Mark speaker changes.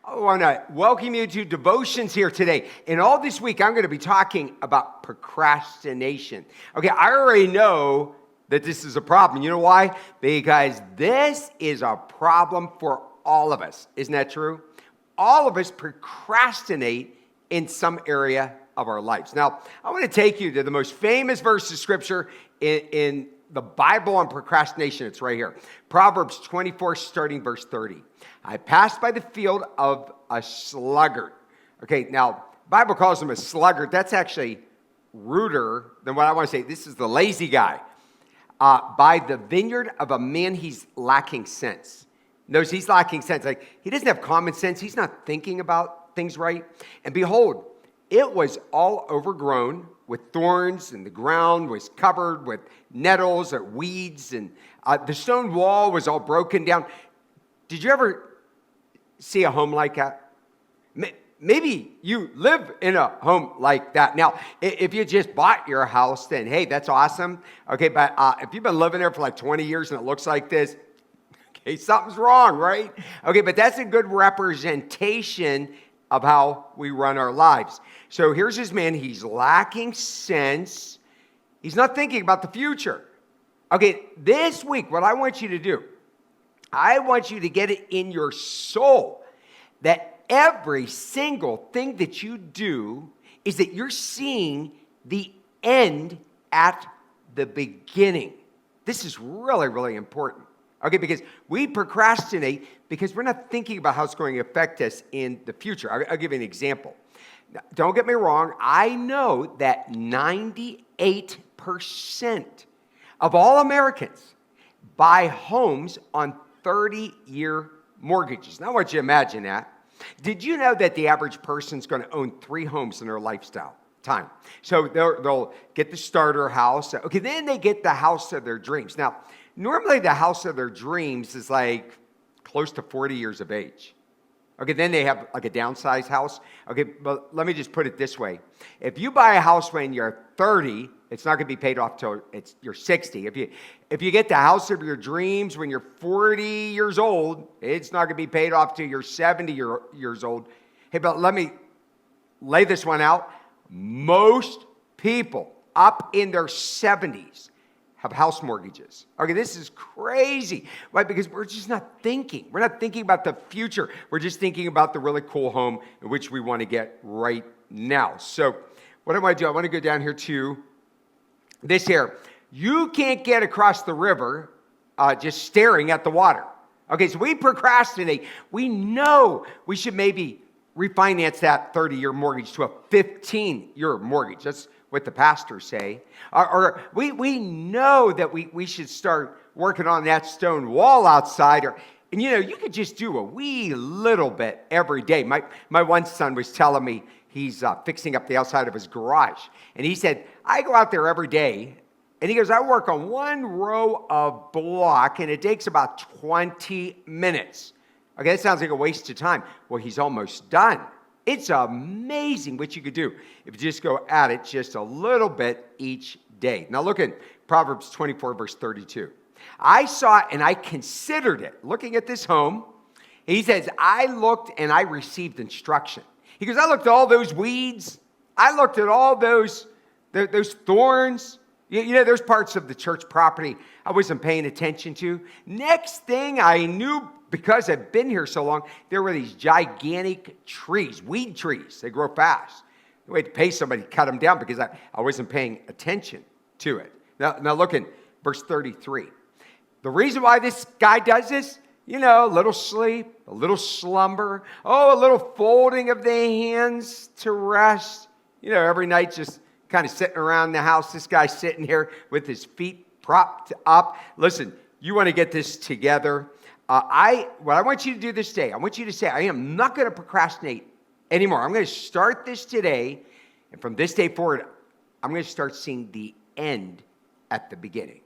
Speaker 1: I want to welcome you to devotions here today. And all this week, I'm going to be talking about procrastination. Okay, I already know that this is a problem. You know why? Because this is a problem for all of us. Isn't that true? All of us procrastinate in some area of our lives. Now, I want to take you to the most famous verse of Scripture in the Bible on procrastination. It's right here. Proverbs 24, starting verse 30. I passed by the field of a sluggard. Okay, now, the Bible calls him a sluggard. That's actually ruder than what I want to say. This is the lazy guy. By the vineyard of a man, he's lacking sense. Notice he's lacking sense. Like, he doesn't have common sense. He's not thinking about things right. And behold, it was all overgrown with thorns, and the ground was covered with nettles or weeds, and the stone wall was all broken down. Did you ever see a home like that? Maybe you live in a home like that. Now, if you just bought your house, then hey, that's awesome. Okay, but if you've been living there for like 20 years and it looks like this, okay, something's wrong, right? Okay, but that's a good representation of how we run our lives. So here's this man, he's lacking sense. He's not thinking about the future. Okay, this week, what I want you to do, I want you to get it in your soul that every single thing that you do is that you're seeing the end at the beginning. This is really, really important. Okay, because we procrastinate because we're not thinking about how it's going to affect us in the future. I'll give you an example. Now, don't get me wrong. I know that 98% of all Americans buy homes on 30-year mortgages. Now, I want you to imagine that. Did you know that the average person's going to own 3 homes in their lifestyle time? So they'll get the starter house. Okay, then they get the house of their dreams. Now, normally the house of their dreams is like close to 40 years of age. Okay, then they have like a downsized house. Okay, but let me just put it this way. If you buy a house when you're 30, it's not going to be paid off till you're 60. If you get the house of your dreams when you're 40 years old, it's not going to be paid off till you're 70 years old. Hey, but let me lay this one out. Most people up in their 70s have house mortgages. Okay, this is crazy, right? Because we're just not thinking. We're not thinking about the future. We're just thinking about the really cool home in which we want to get right now. So what I want to do, I want to go down here to this here. You can't get across the river just staring at the water. Okay, so we procrastinate. We know we should maybe refinance that 30-year mortgage to a 15-year mortgage. That's what the pastors say. Or we know that we should start working on that stone wall outside. And you know, you could just do a wee little bit every day. My one son was telling me he's fixing up the outside of his garage. And he said, I go out there every day. And he goes, I work on 1 row of block, and it takes about 20 minutes. Okay, that sounds like a waste of time. Well, he's almost done. It's amazing what you could do if you just go at it just a little bit each day. Now look at Proverbs 24, verse 32. I saw it and I considered it. Looking at this home, he says, I looked and I received instruction. He goes, I looked at all those weeds. I looked at all those thorns. You know, there's parts of the church property I wasn't paying attention to. Next thing I knew, because I've been here so long, there were these gigantic trees, weed trees. They grow fast. We had to pay somebody to cut them down because I wasn't paying attention to it. Now look at verse 33. The reason why this guy does this, you know, a little sleep, a little slumber, a little folding of the hands to rest. You know, every night just kind of sitting around the house. This guy's sitting here with his feet propped up. Listen, you want to get this together. What I want you to do this day, I want you to say, I am not going to procrastinate anymore. I'm going to start this today. And from this day forward, I'm going to start seeing the end at the beginning.